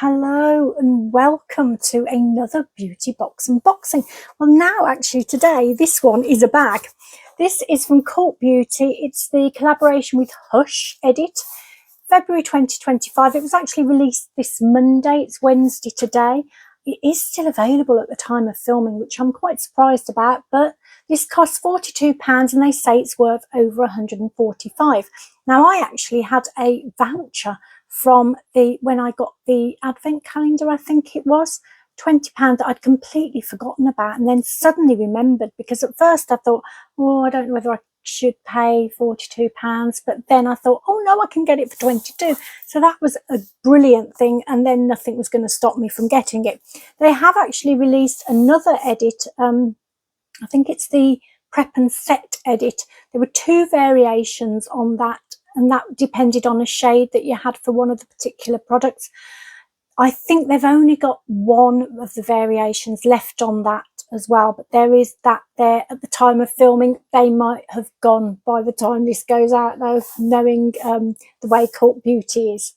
Hello and welcome to another beauty box unboxing. Well, now actually today this one is a bag. This is from Cult Beauty. It's the collaboration with Hush Edit, February 2025. It was actually released this Monday. It's Wednesday today. It is still available at the time of filming, which I'm quite surprised about, but this costs £42 and they say it's worth over £145. Now, I actually had a voucher from when I got the advent calendar, I think it was, £20 that I'd completely forgotten about, and then suddenly remembered, because at first I thought, oh, I don't know whether I should pay £42, but then I thought, oh no, I can get it for 22. So that was a brilliant thing, and then nothing was going to stop me from getting it. They have actually released another edit. I think it's the Prep and Set edit. There were two variations on that, and that depended on a shade that you had for one of the particular products. I think they've only got one of the variations left on that as well, but there is that there at the time of filming. They might have gone by the time this goes out though, knowing the way Cult Beauty is.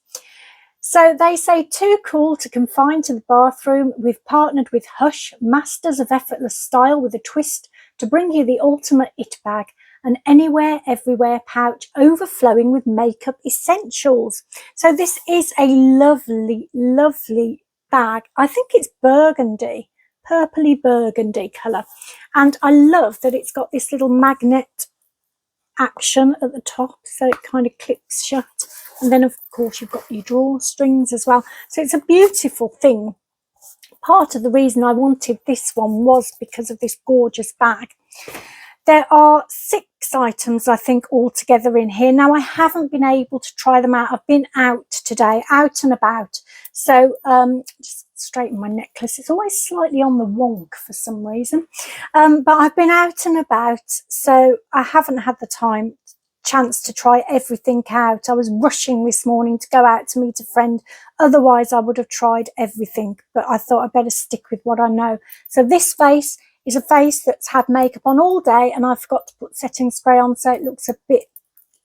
So they say, too cool to confine to the bathroom, we've partnered with Hush, masters of effortless style with a twist, to bring you the ultimate it bag, an anywhere, everywhere pouch overflowing with makeup essentials. So this is a lovely, lovely bag. I think it's burgundy, purpley burgundy colour. And I love that it's got this little magnet action at the top, so it kind of clips shut. And then, of course, you've got your drawstrings as well. So it's a beautiful thing. Part of the reason I wanted this one was because of this gorgeous bag. There are 6 items, I think, altogether in here. Now, I haven't been able to try them out. I've been out today, out and about. So just straighten my necklace. It's always slightly on the wonk for some reason. But I've been out and about, so I haven't had the chance to try everything out. I was rushing this morning to go out to meet a friend. Otherwise, I would have tried everything. But I thought I'd better stick with what I know. So this face is a face that's had makeup on all day, and I forgot to put setting spray on, so it looks a bit,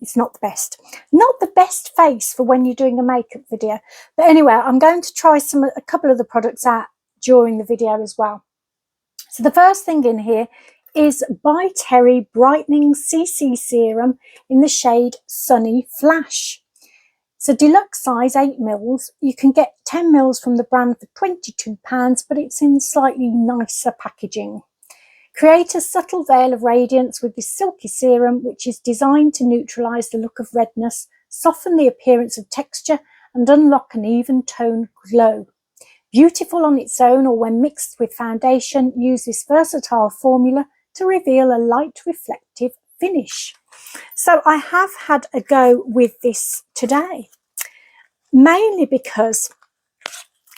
it's not the best. Not the best face for when you're doing a makeup video. But anyway, I'm going to try a couple of the products out during the video as well. So the first thing in here is by Terry Brightening CC Serum in the shade Sunny Flash. It's a deluxe size, 8ml. You can get 10ml from the brand for £22, but it's in slightly nicer packaging. Create a subtle veil of radiance with this silky serum, which is designed to neutralise the look of redness, soften the appearance of texture, and unlock an even tone glow. Beautiful on its own or when mixed with foundation, use this versatile formula to reveal a light reflective finish. So I have had a go with this today, mainly because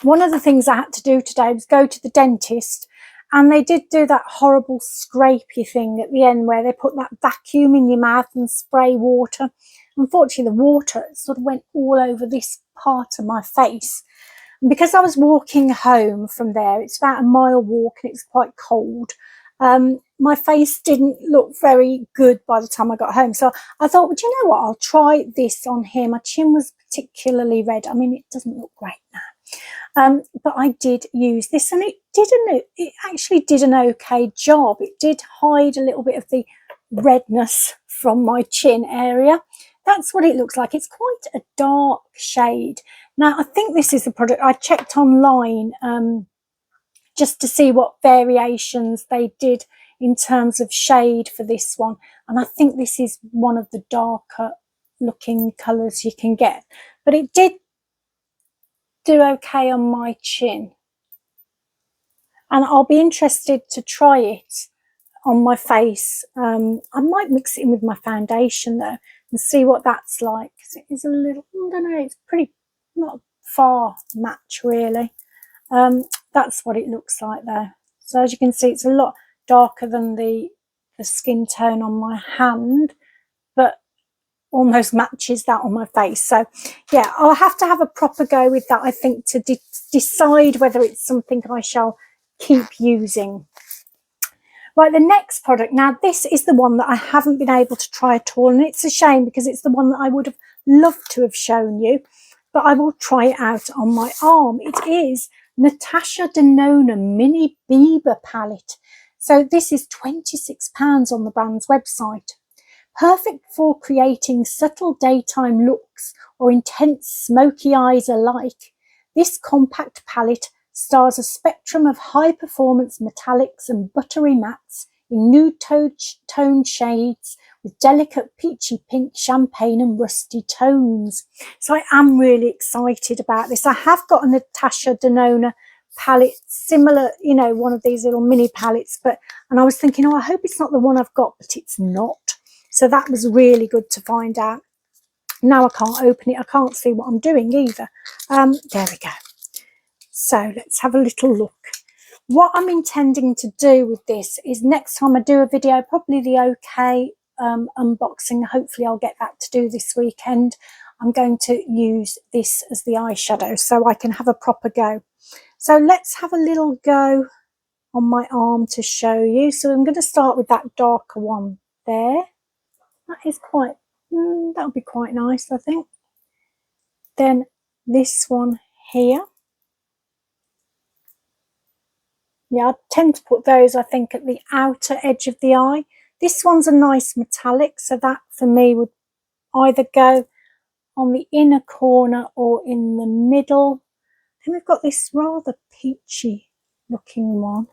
one of the things I had to do today was go to the dentist, and they did do that horrible scrapey thing at the end where they put that vacuum in your mouth and spray water. Unfortunately, the water sort of went all over this part of my face. And because I was walking home from there, it's about a mile walk and it's quite cold, my face didn't look very good by the time I got home. So I thought, well, do you know what? I'll try this on here. My chin was particularly red. I mean, it doesn't look great now. But I did use this, and it actually did an okay job. It did hide a little bit of the redness from my chin area. That's what it looks like. It's quite a dark shade. Now, I think this is the product. I checked online just to see what variations they did in terms of shade for this one. And I think this is one of the darker looking colours you can get. But it did do okay on my chin. And I'll be interested to try it on my face. I might mix it in with my foundation though and see what that's like. It is a little, I don't know, it's pretty, not far match really. That's what it looks like though. So as you can see, it's a lot darker than the skin tone on my hand, but almost matches that on my face. So yeah, I'll have to have a proper go with that, I think, to decide whether it's something I shall keep using. Right, the next product, now this is the one that I haven't been able to try at all, and it's a shame because it's the one that I would have loved to have shown you. but I will try it out on my arm. It is Natasha Denona Mini Bieber palette. So this is £26 on the brand's website. Perfect for creating subtle daytime looks or intense smoky eyes alike. This compact palette stars a spectrum of high-performance metallics and buttery mattes in nude tone shades with delicate peachy pink, champagne and rusty tones. So I am really excited about this. I have got a Natasha Denona palette, similar, you know, one of these little mini palettes, and I was thinking, oh, I hope it's not the one I've got, but it's not. So that was really good to find out. Now I can't open it. I can't see what I'm doing either. There we go. So let's have a little look. What I'm intending to do with this is next time I do a video, probably the OK unboxing, hopefully I'll get that to do this weekend. I'm going to use this as the eyeshadow so I can have a proper go. So let's have a little go on my arm to show you. So I'm going to start with that darker one there. That is quite, that'll be quite nice, I think. Then this one here. Yeah, I tend to put those, I think, at the outer edge of the eye. This one's a nice metallic, so that for me would either go on the inner corner or in the middle. Then we've got this rather peachy looking one.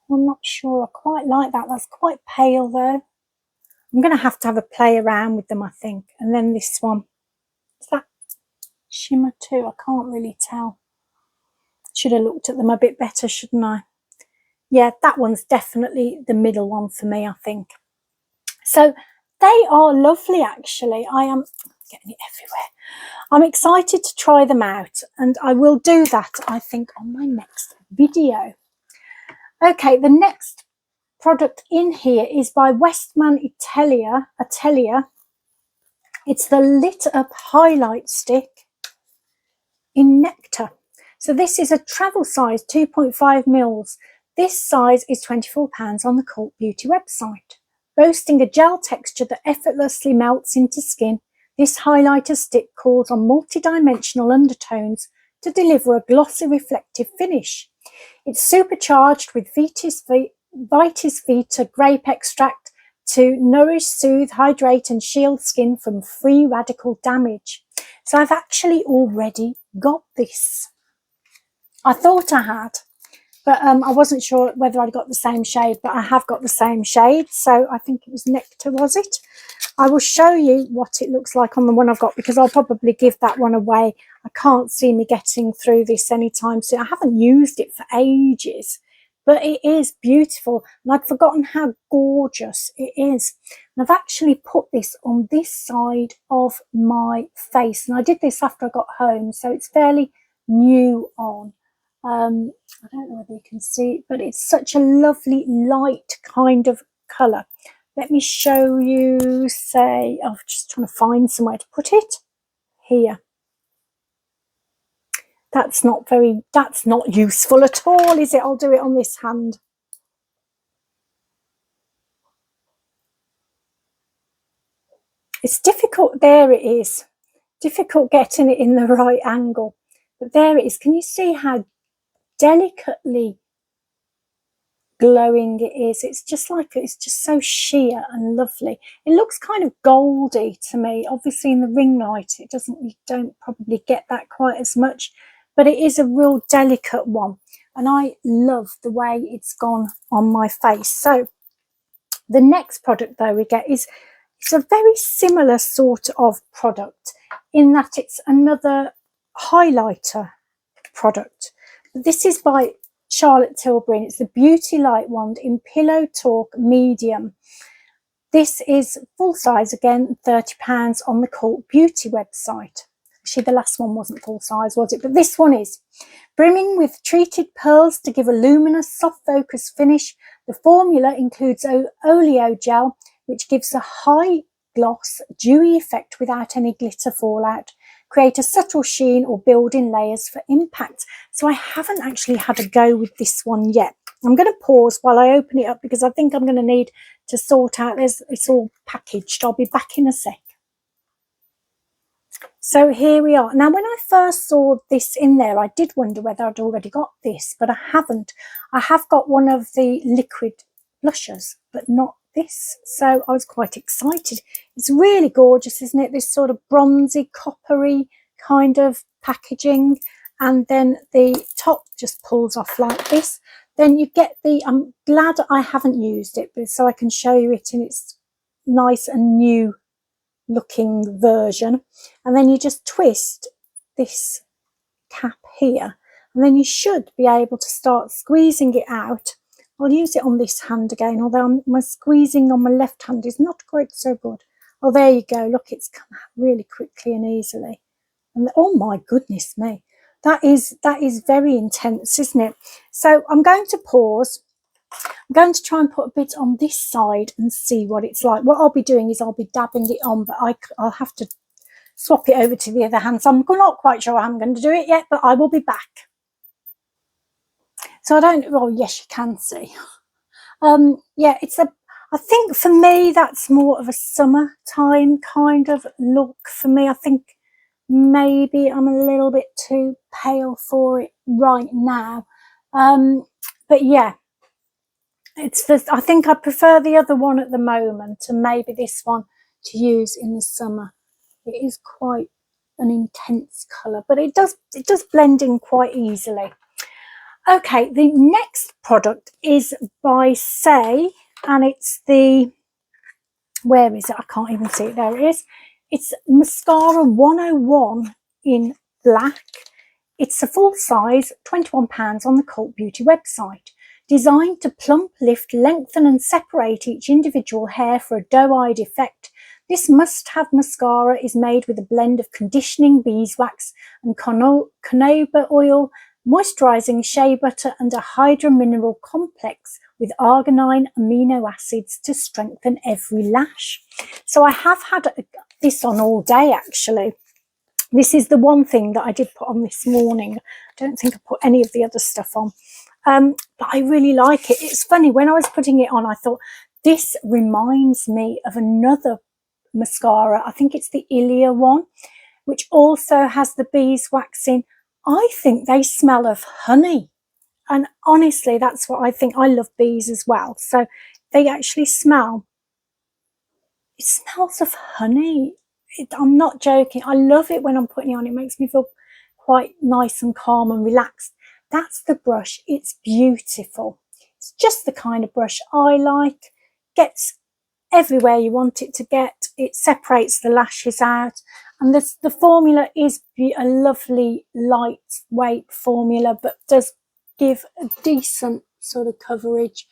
I'm not sure I quite like that. That's quite pale though. I'm going to have a play around with them, I think. And then this one. Is that shimmer too? I can't really tell. Should have looked at them a bit better, shouldn't I? Yeah, that one's definitely the middle one for me, I think. So they are lovely, actually. I am getting it everywhere. I'm excited to try them out, and I will do that, I think, on my next video. Okay, the next product in here is by Westman Atelier. It's the Lit Up Highlight Stick in Nectar. So this is a travel size, 2.5 mils. This size is £24 on the Cult Beauty website. Boasting a gel texture that effortlessly melts into skin, this highlighter stick calls on multi-dimensional undertones to deliver a glossy reflective finish. It's supercharged with Vitis Vita grape extract to nourish, soothe, hydrate and shield skin from free radical damage. So I've actually already got this. I thought I had, but I wasn't sure whether I'd got the same shade, but I have got the same shade. So I think it was Nectar, was it? I will show you what it looks like on the one I've got, because I'll probably give that one away. I can't see me getting through this anytime soon. I haven't used it for ages, but it is beautiful. And I'd forgotten how gorgeous it is. And I've actually put this on this side of my face. And I did this after I got home, so it's fairly new on. I don't know whether you can see it, but it's such a lovely light kind of colour. Let me show you, say, I'm just trying to find somewhere to put it. Here. That's not useful at all, is it? I'll do it on this hand. It's difficult, there it is. Difficult getting it in the right angle. But there it is. Can you see how delicately glowing it is? It's just so sheer and lovely. It looks kind of goldy to me. Obviously in the ring light you don't probably get that quite as much, but it is a real delicate one, and I love the way it's gone on my face. So the next product though we get it's a very similar sort of product in that it's another highlighter product. This is by Charlotte Tilbury, and it's the Beauty Light Wand in Pillow Talk Medium. This is full size, again, £30 on the Cult Beauty website. Actually, the last one wasn't full size, was it? But this one is. Brimming with treated pearls to give a luminous, soft focus finish, the formula includes oleo gel, which gives a high gloss, dewy effect without any glitter fallout. Create a subtle sheen or build in layers for impact. So I haven't actually had a go with this one yet. I'm going to pause while I open it up, because I think I'm going to need to sort out it's all packaged. I'll be back in a sec. So here we are. Now, when I first saw this in there, I did wonder whether I'd already got this, but I haven't. I have got one of the liquid blushers, but not this. So I was quite excited. It's really gorgeous, isn't it? This sort of bronzy, coppery kind of packaging. And then the top just pulls off like this. Then you get the, I'm glad I haven't used it, but so I can show you it in its nice and new looking version. And then you just twist this cap here, and then you should be able to start squeezing it out. I'll use it on this hand again, although my squeezing on my left hand is not quite so good. Oh, there you go. Look, it's come out really quickly and easily. And oh my goodness me, that is very intense, isn't it? So I'm going to pause. I'm going to try and put a bit on this side and see what it's like. What I'll be doing is I'll be dabbing it on, but I'll have to swap it over to the other hand. So I'm not quite sure how I'm going to do it yet, but I will be back. So I don't, well, yes, you can see. Yeah, I think for me, that's more of a summertime kind of look for me. I think maybe I'm a little bit too pale for it right now. But yeah. I think I prefer the other one at the moment, and maybe this one to use in the summer. It is quite an intense colour, but it does blend in quite easily. Okay, the next product is by Say, and it's the, where is it? I can't even see it. There it is. It's Mascara 101 in black. It's a full size, £21 on the Cult Beauty website. Designed to plump, lift, lengthen and separate each individual hair for a doe-eyed effect, this must-have mascara is made with a blend of conditioning beeswax and carnauba oil, moisturising shea butter and a hydromineral complex with arginine amino acids to strengthen every lash. So I have had this on all day, actually. This is the one thing that I did put on this morning. I don't think I put any of the other stuff on. But I really like it. It's funny, when I was putting it on, I thought, this reminds me of another mascara. I think it's the Ilia one, which also has the beeswax in. I think they smell of honey. And honestly, that's what I think. I love bees as well. So they actually smell, it smells of honey. I'm not joking. I love it when I'm putting it on. It makes me feel quite nice and calm and relaxed. That's the brush. It's beautiful. It's just the kind of brush I like. Gets everywhere you want it to get. It separates the lashes out. And the formula is a lovely lightweight formula, but does give a decent sort of coverage.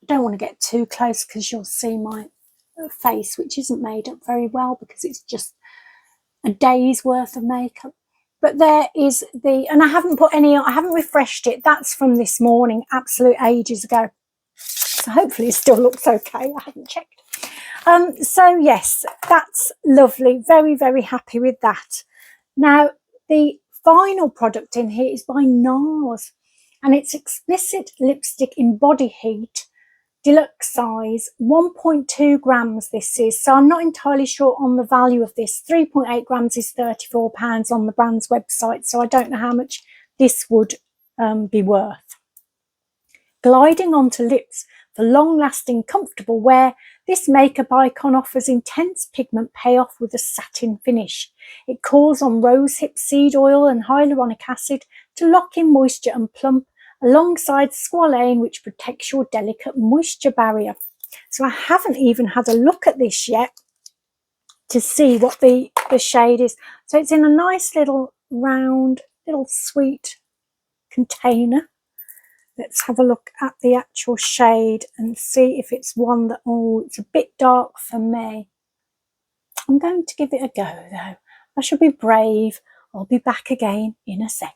I don't want to get too close because you'll see my face, which isn't made up very well because it's just a day's worth of makeup. But there is and I haven't put any, I haven't refreshed it. That's from this morning, absolute ages ago. So hopefully it still looks okay. I haven't checked. So yes, that's lovely. Very, very happy with that. Now, the final product in here is by Nars, and it's Explicit Lipstick in Body Heat, deluxe size, 1.2 grams this is. So I'm not entirely sure on the value of this. 3.8 grams is £34 on the brand's website, so I don't know how much this would be worth. Gliding onto lips for long-lasting, comfortable wear, this makeup icon offers intense pigment payoff with a satin finish. It calls on rosehip seed oil and hyaluronic acid to lock in moisture and plump, alongside squalane, which protects your delicate moisture barrier. So I haven't even had a look at this yet to see what the shade is. So it's in a nice little round, little sweet container. Let's have a look at the actual shade and see if it's one that, oh, it's a bit dark for me. I'm going to give it a go though. I shall be brave. I'll be back again in a second.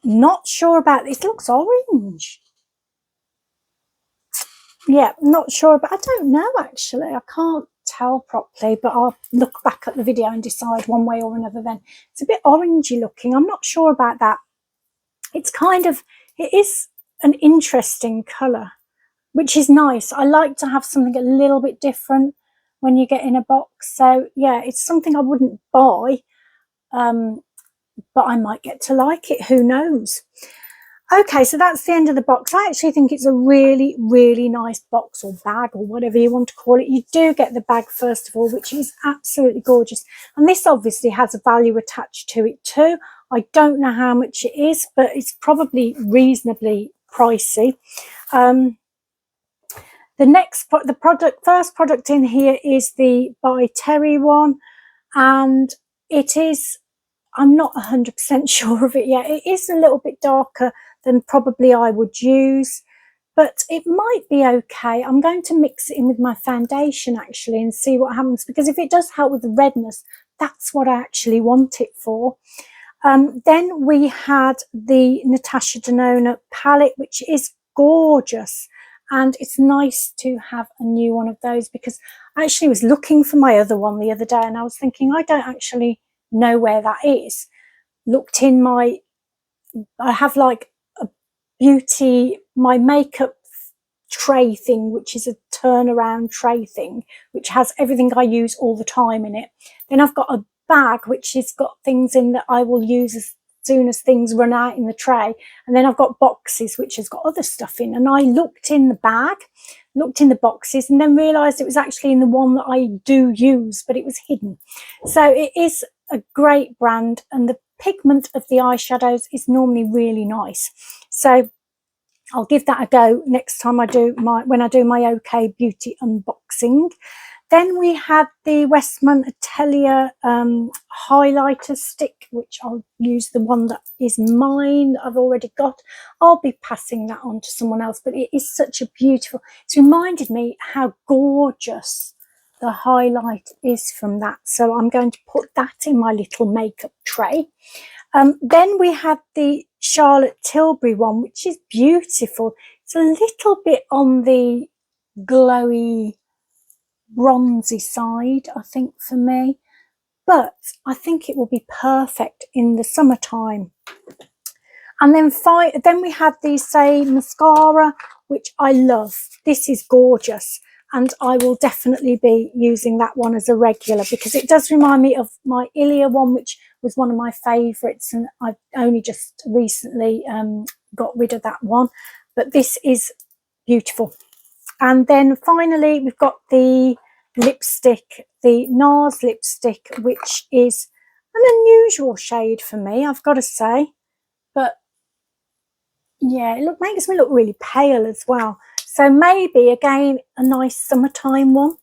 Not sure about this. It looks orange. Yeah, not sure, but I don't know actually. I can't tell properly, but I'll look back at the video and decide one way or another then. It's a bit orangey looking. I'm not sure about that. It's kind of, it is an interesting colour, which is nice. I like to have something a little bit different. when you get in a box. So yeah, it's something I wouldn't buy, but I might get to like it, who knows. Okay, so that's the end of the box. I actually think it's a really, really nice box or bag or whatever you want to call it. You do get the bag first of all, which is absolutely gorgeous. And this obviously has a value attached to it too. I don't know how much it is, but it's probably reasonably pricey. The first product in here is the By Terry one, and it is, I'm not 100% sure of it yet. It is a little bit darker than probably I would use, but it might be okay. I'm going to mix it in with my foundation actually and see what happens, because if it does help with the redness, that's what I actually want it for. Then we had the Natasha Denona palette, which is gorgeous, and it's nice to have a new one of those, because I actually was looking for my other one the other day and I was thinking, I don't actually know where that is. Looked in my, I have like a my makeup tray thing, which is a turnaround tray thing, which has everything I use all the time in it. Then I've got a bag which has got things in that I will use as soon as things run out in the tray. And then I've got boxes which has got other stuff in. And I looked in the bag, looked in the boxes, and then realised it was actually in the one that I do use, but it was hidden. So it is a great brand, and the pigment of the eyeshadows is normally really nice. So I'll give that a go next time when I do my OK Beauty unboxing. Then we had the Westman Atelier highlighter stick, which I'll use the one that is mine, I've already got. I'll be passing that on to someone else, but it is such a beautiful, it's reminded me how gorgeous the highlight is from that. So I'm going to put that in my little makeup tray. Then we had the Charlotte Tilbury one, which is beautiful. It's a little bit on the glowy, bronzy side, I think, for me, but I think it will be perfect in the summertime. And then we had the Say mascara, which I love. This is gorgeous, and I will definitely be using that one as a regular, because it does remind me of my Ilia one, which was one of my favourites, and I've only just recently got rid of that one, but this is beautiful. And then finally we've got the lipstick, the Nars lipstick, which is an unusual shade for me, I've got to say, but yeah, it makes me look really pale as well. So maybe again a nice summertime one.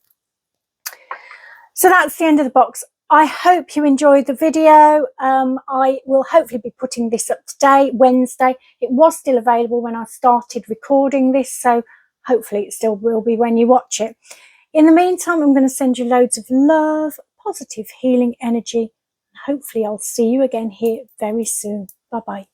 So that's the end of the box. I hope you enjoyed the video. I will hopefully be putting this up today, Wednesday. It was still available when I started recording this, so hopefully it still will be when you watch it. In the meantime, I'm going to send you loads of love, positive healing energy. Hopefully I'll see you again here very soon. Bye-bye.